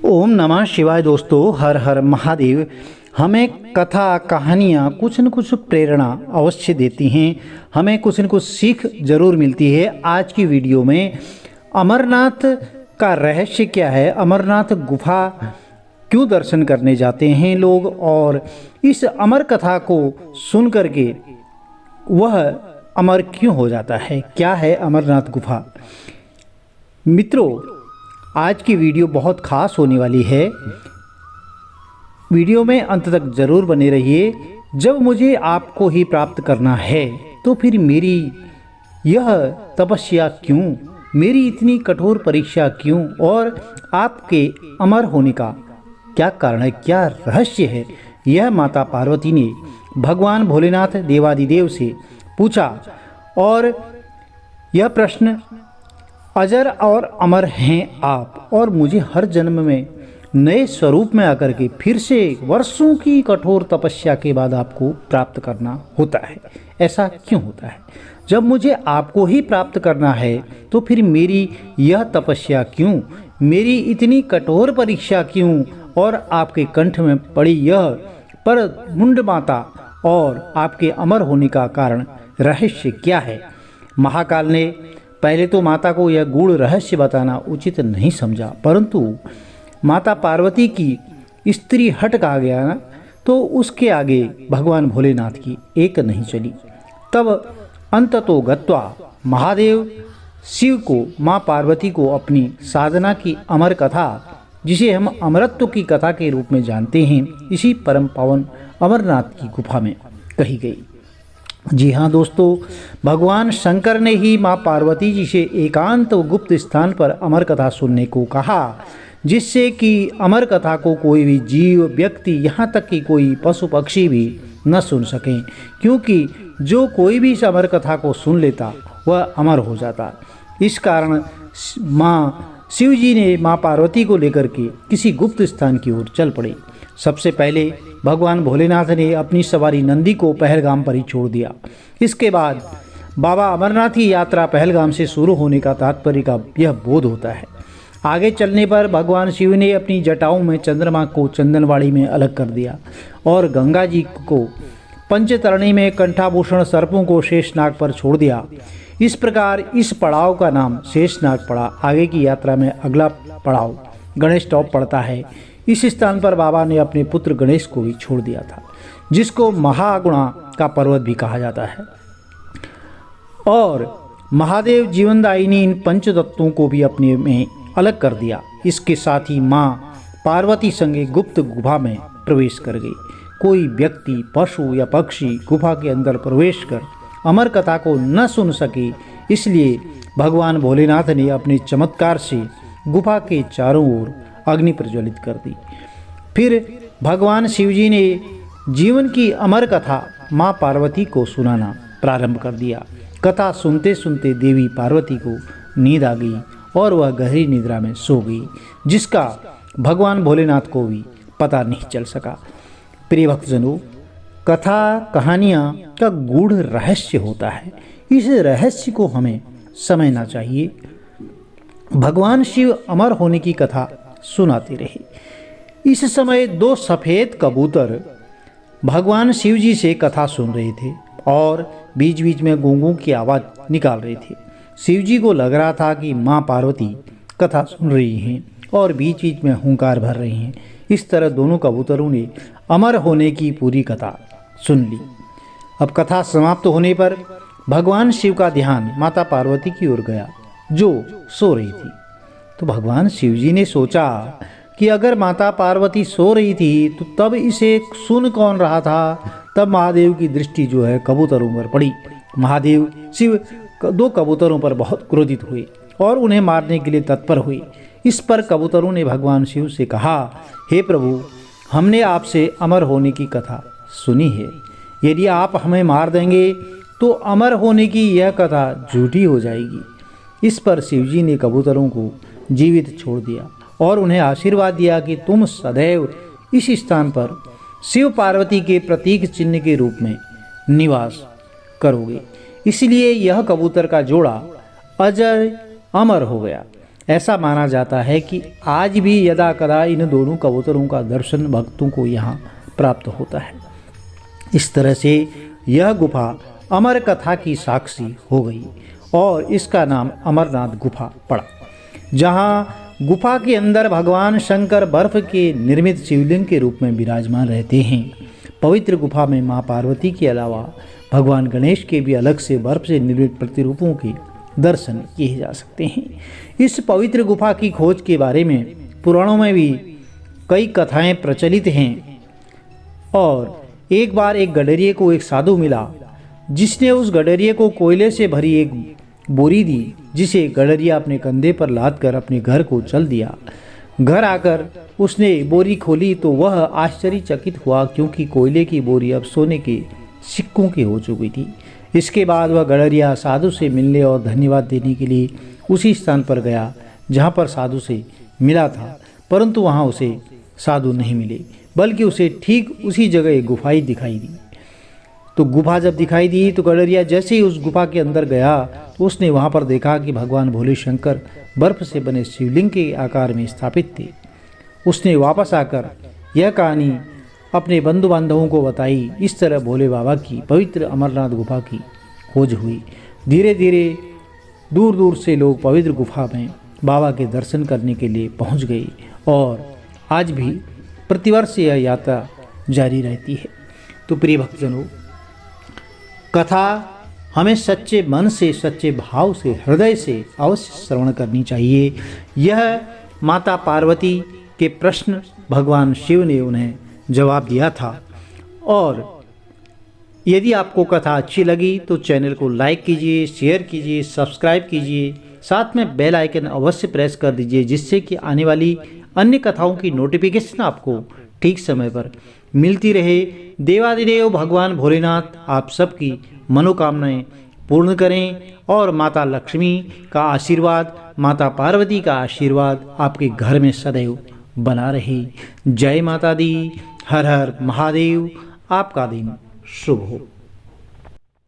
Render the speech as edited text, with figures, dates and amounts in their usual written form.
ओम नमः शिवाय। दोस्तों, हर हर महादेव। हमें कथा कहानियाँ कुछ न कुछ प्रेरणा अवश्य देती हैं, हमें कुछ न कुछ सीख जरूर मिलती है। आज की वीडियो में अमरनाथ का रहस्य क्या है, अमरनाथ गुफा क्यों दर्शन करने जाते हैं लोग, और इस अमर कथा को सुन करके वह अमर क्यों हो जाता है, क्या है अमरनाथ गुफा। मित्रों, आज की वीडियो बहुत खास होने वाली है। वीडियो में अंत तक जरूर बने रहिए। जब मुझे आपको ही प्राप्त करना है तो फिर मेरी यह तपस्या क्यों, मेरी इतनी कठोर परीक्षा क्यों, और आपके अमर होने का क्या कारण है, क्या रहस्य है। यह माता पार्वती ने भगवान भोलेनाथ देवादिदेव से पूछा, और यह प्रश्न अजर और अमर हैं आप, और मुझे हर जन्म में नए स्वरूप में आकर के फिर से वर्षों की कठोर तपस्या के बाद आपको प्राप्त करना होता है। ऐसा क्यों होता है? जब मुझे आपको ही प्राप्त करना है तो फिर मेरी यह तपस्या क्यों, मेरी इतनी कठोर परीक्षा क्यों, और आपके कंठ में पड़ी यह पर मुंड माता और आपके अमर होने का कारण रहस्य क्या है। महाकाल ने पहले तो माता को यह गूढ़ रहस्य बताना उचित नहीं समझा, परंतु माता पार्वती की स्त्री हट कहा गया ना, तो उसके आगे भगवान भोलेनाथ की एक नहीं चली। तब अंततो गत्वा महादेव शिव को, माँ पार्वती को अपनी साधना की अमर कथा, जिसे हम अमरत्व की कथा के रूप में जानते हैं, इसी परम पावन अमरनाथ की गुफा में कही गई। जी हाँ दोस्तों, भगवान शंकर ने ही माँ पार्वती जी से एकांत व गुप्त स्थान पर अमर कथा सुनने को कहा, जिससे कि अमर कथा को कोई भी जीव, व्यक्ति, यहाँ तक कि कोई पशु पक्षी भी न सुन सकें, क्योंकि जो कोई भी इस अमर कथा को सुन लेता वह अमर हो जाता। इस कारण माँ शिव जी ने माँ पार्वती को लेकर के किसी गुप्त स्थान की ओर चल पड़े। सबसे पहले भगवान भोलेनाथ ने अपनी सवारी नंदी को पहलगाम पर ही छोड़ दिया। इसके बाद बाबा अमरनाथ की यात्रा पहलगाम से शुरू होने का तात्पर्य का यह बोध होता है। आगे चलने पर भगवान शिव ने अपनी जटाओं में चंद्रमा को चंदनवाड़ी में अलग कर दिया, और गंगा जी को पंचतरणी में कंठाभूषण सर्पों को शेषनाग पर छोड़ दिया। इस प्रकार इस पड़ाव का नाम शेषनाग पड़ा। आगे की यात्रा में अगला पड़ाव गणेश टॉप पड़ता है। इस स्थान पर बाबा ने अपने पुत्र गणेश को भी छोड़ दिया था, जिसको महागुणा का पर्वत भी कहा जाता है। और महादेव जीवनदायिनी इन पंच तत्वों को भी अपने में अलग कर दिया। इसके साथ ही माँ पार्वती संगे गुप्त गुफा में प्रवेश कर गई। कोई व्यक्ति, पशु या पक्षी गुफा के अंदर प्रवेश कर अमर कथा को न सुन सके, इसलिए भगवान भोलेनाथ ने अपने चमत्कार से गुफा के चारों ओर अग्नि प्रज्वलित कर दी। फिर भगवान शिवजी ने जीवन की अमर कथा माँ पार्वती को सुनाना प्रारंभ कर दिया। कथा सुनते सुनते देवी पार्वती को नींद आ गई और वह गहरी निद्रा में सो गई, जिसका भगवान भोलेनाथ को भी पता नहीं चल सका। प्रिय भक्तजनों, कथा कहानियाँ का गूढ़ रहस्य होता है। इस रहस्य को हमें समझना चाहिए। भगवान शिव अमर होने की कथा सुनाते रहे। इस समय दो सफ़ेद कबूतर भगवान शिव जी से कथा सुन रहे थे और बीच बीच में गूंगों की आवाज़ निकाल रहे थे। शिव जी को लग रहा था कि माँ पार्वती कथा सुन रही हैं और बीच बीच में हुंकार भर रही हैं। इस तरह दोनों कबूतरों ने अमर होने की पूरी कथा सुन ली। अब कथा समाप्त होने पर भगवान शिव का ध्यान माता पार्वती की ओर गया, जो सो रही थी। तो भगवान शिव जी ने सोचा कि अगर माता पार्वती सो रही थी तो तब इसे सुन कौन रहा था। तब महादेव की दृष्टि जो है कबूतरों पर पड़ी। महादेव शिव दो कबूतरों पर बहुत क्रोधित हुए और उन्हें मारने के लिए तत्पर हुए। इस पर कबूतरों ने भगवान शिव से कहा, हे प्रभु, हमने आपसे अमर होने की कथा सुनी है। यदि आप हमें मार देंगे तो अमर होने की यह कथा झूठी हो जाएगी। इस पर शिवजी ने कबूतरों को जीवित छोड़ दिया और उन्हें आशीर्वाद दिया कि तुम सदैव इस स्थान पर शिव पार्वती के प्रतीक चिन्ह के रूप में निवास करोगे। इसलिए यह कबूतर का जोड़ा अजय अमर हो गया। ऐसा माना जाता है कि आज भी यदा कदा इन दोनों कबूतरों का दर्शन भक्तों को यहाँ प्राप्त होता है। इस तरह से यह गुफा अमर कथा की साक्षी हो गई और इसका नाम अमरनाथ गुफा पड़ा, जहाँ गुफा के अंदर भगवान शंकर बर्फ के निर्मित शिवलिंग के रूप में विराजमान रहते हैं। पवित्र गुफा में माँ पार्वती के अलावा भगवान गणेश के भी अलग से बर्फ से निर्मित प्रतिरूपों के दर्शन किए जा सकते हैं। इस पवित्र गुफा की खोज के बारे में पुराणों में भी कई कथाएं प्रचलित हैं और एक बार एक गडरिये को एक साधु मिला, जिसने उस गडरिये को कोयले से भरी एक बोरी दी, जिसे गडरिया अपने कंधे पर लाद कर अपने घर को चल दिया। घर आकर उसने बोरी खोली तो वह आश्चर्यचकित हुआ, क्योंकि कोयले की बोरी अब सोने के सिक्कों की हो चुकी थी। इसके बाद वह गडरिया साधु से मिलने और धन्यवाद देने के लिए उसी स्थान पर गया जहाँ पर साधु से मिला था, परंतु वहाँ उसे साधु नहीं मिले, बल्कि उसे ठीक उसी जगह एक गुफा ही दिखाई दी। तो गुफा जब दिखाई दी तो गडरिया जैसे ही उस गुफा के अंदर गया तो उसने वहाँ पर देखा कि भगवान भोले शंकर बर्फ से बने शिवलिंग के आकार में स्थापित थे। उसने वापस आकर यह कहानी अपने बंधु बांधवों को बताई। इस तरह भोले बाबा की पवित्र अमरनाथ गुफा की खोज हुई। धीरे धीरे दूर दूर से लोग पवित्र गुफा में बाबा के दर्शन करने के लिए पहुँच गए और आज भी प्रतिवर्ष यह यात्रा जारी रहती है। तो प्रिय भक्तजनों, कथा हमें सच्चे मन से, सच्चे भाव से, हृदय से अवश्य श्रवण करनी चाहिए। यह माता पार्वती के प्रश्न भगवान शिव ने उन्हें जवाब दिया था। और यदि आपको कथा अच्छी लगी तो चैनल को लाइक कीजिए, शेयर कीजिए, सब्सक्राइब कीजिए, साथ में बेल आइकन अवश्य प्रेस कर दीजिए, जिससे कि आने वाली अन्य कथाओं की नोटिफिकेशन आपको ठीक समय पर मिलती रहे। देवादिदेव भगवान भोलेनाथ आप सबकी मनोकामनाएं पूर्ण करें और माता लक्ष्मी का आशीर्वाद, माता पार्वती का आशीर्वाद आपके घर में सदैव बना रहे। जय माता दी। हर हर महादेव। आपका दिन शुभ हो।